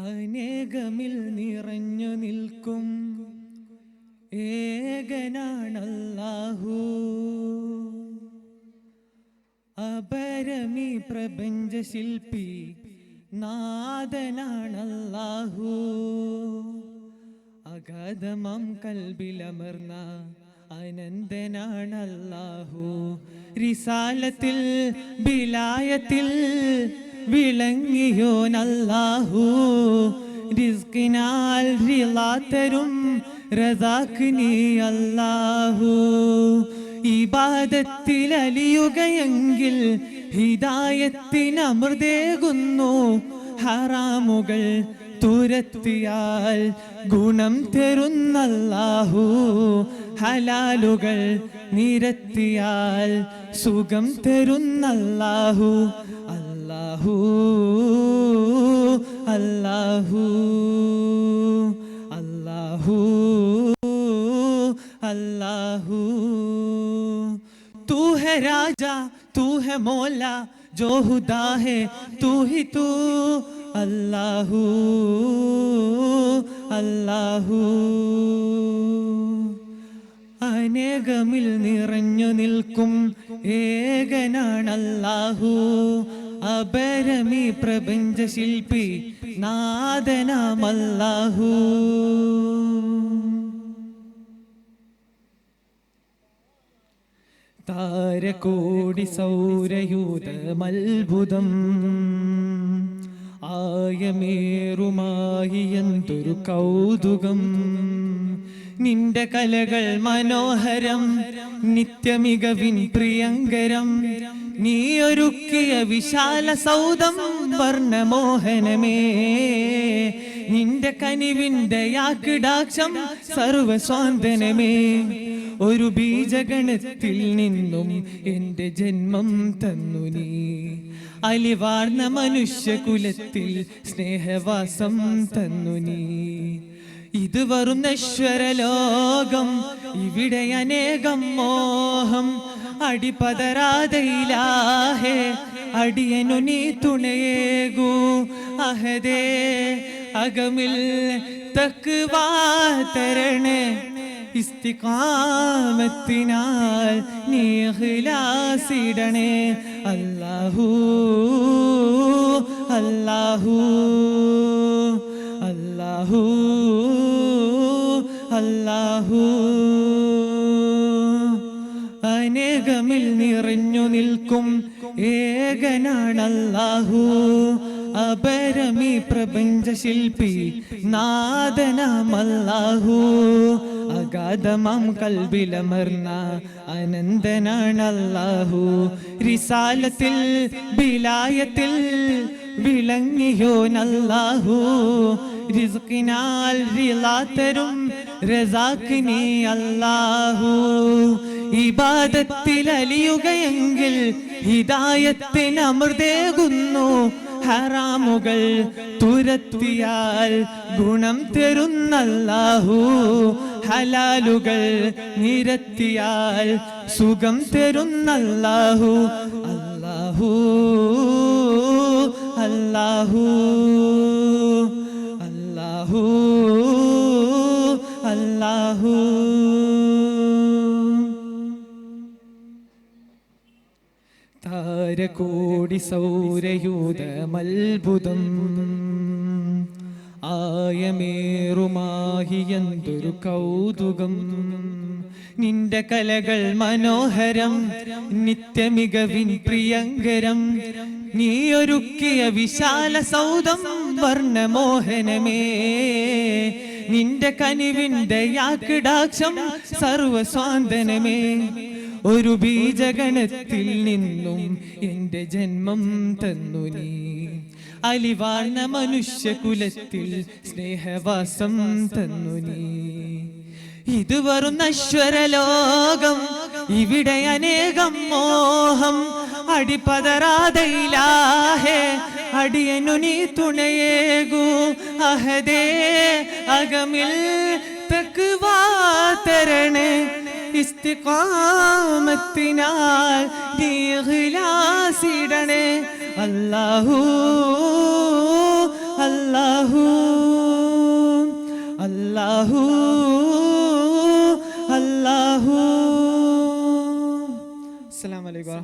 അനേകമിൽ നിറഞ്ഞു നിൽക്കും ഏകനാണല്ലാഹു. അപരമി പ്രപഞ്ച ശില്പി നാഥനാണല്ലാഹു. അഗാധമം കൽബിലമർന്ന അനന്തനാണല്ലാഹു. റിസാലത്തിൽ ബിലായത്തിൽ വിളങ്ങിയോനല്ലാഹു. റിസ്കിനാൽ റിളാത്തരും റസാഖ് നീ അല്ലാഹു. ഇബാദത്തിൽ അലിയുകയെങ്കിൽ ഹിദായത്തിന് അമൃതേകുന്നു. ഹറാമുകൾ തുരത്തിയാൽ ഗുണം തരുന്നല്ലാഹു. ഹലാലുകൾ നിരത്തിയാൽ സുഖം തരുന്നല്ലാഹു. അല്ലാഹു അല്ലാഹു അല്ലാഹു अल्लाहू. तू है राजा तू है मौला जो खुदा है तू ही तू. अल्लाहू अल्लाहू. അനേകമിൽ നിറഞ്ഞു നിൽക്കും ഏകനാണല്ലാഹു. അപരമി പ്രപഞ്ച ശില്പി നാഥനാമല്ലാഹു. താരകോടി സൗരയൂഥമത്ഭുതം ആയമേറുമായി എന്തൊരു കൗതുകം. നിന്റെ കലകൾ മനോഹരം നിത്യമികവിൻ പ്രിയങ്കരം. നീ ഒരുക്കിയ വിശാല സൗധം വർണ്ണമോഹനമേ. നിന്റെ കനിവിന്റെ യാക്കിടാക്ഷം സർവസ്വാന്തനമേ. ഒരു ബീജഗണത്തിൽ നിന്നും എന്റെ ജന്മം തന്നു നീ. അലിവാർന്ന മനുഷ്യകുലത്തിൽ സ്നേഹവാസം തന്നു നീ. ഇത് വെറും നശ്വരലോകം ഇവിടെ അനേകം മോഹം. അടിപതരാതെ ഇലാഹേ അടിയനു നീ തുണയേകൂ. അഹദേ അകമിൽ തഖ്വാ തരണേ. ഇസ്തിഖാമത്തിനാൽ നീ ഇഖ്ലാസിടണേ. അല്ലാഹു അല്ലാഹു അല്ലാഹു അല്ലാഹു. അനേകമിൽ നിറഞ്ഞു നിൽക്കും ഏകനാണല്ലാഹു. അപരമി പ്രപഞ്ച ശില്പി നാഥനാമല്ലാഹു. അഗാധമാം കൽബിലമർന്ന അനന്തനാണല്ലാഹു. റിസാലത്തിൽ ബിലായത്തിൽ വിളങ്ങിയോനല്ലാഹു. റിസ്കിനാൽ റിളാത്തരും റസാഖ് നീ അല്ലാഹു. ഇബാദത്തിൽ അലിയുകയെങ്കിൽ ഹിദായത്തിന് അമൃതേകുന്നു. ഹറാമുകൾ തുരത്തിയാൽ ഗുണം തരുന്നല്ലാഹു. ഹലാലുകൾ നിരത്തിയാൽ സുഖം തരുന്നല്ലാഹു. അല്ലാഹു അല്ലാഹു അല്ലാഹു അല്ലാഹു. താരകോടി സൗരയൂഥമത്ഭുതം ആയമേറുമായി എന്തൊരു കൗതുകം. നിന്റെ കലകൾ മനോഹരം നിത്യമികവിൻ പ്രിയങ്കരം. നീ ഒരുക്കിയ വിശാല സൗധം വർണ്ണമോഹനമേ. നിന്റെ കനിവിന്റെ യാക്കിടാക്ഷം സർവസ്വാന്തനമേ. ഒരു ബീജഗണത്തിൽ നിന്നും എന്റെ ജന്മം തന്നു നീ. അലിവാർന്ന മനുഷ്യകുലത്തിൽ സ്നേഹവാസം തന്നു നീ. ഇത് വെറും നശ്വരലോകം ഇവിടെ അനേകം മോഹം. അടിപതരാതെ ഇലാഹേ അടിയനു നീ തുണയേകൂ. അഹദേ അകമിൽ തഖ്വാ തരണേ. ഇസ്തിഖാമത്തിനാൽ നീ ഇഖ്ലാസിടണേ. അല്ലാഹു അല്ലാഹു അല്ലാഹു അല്ലാഹു. അസ്സലാമു അലൈക്കും.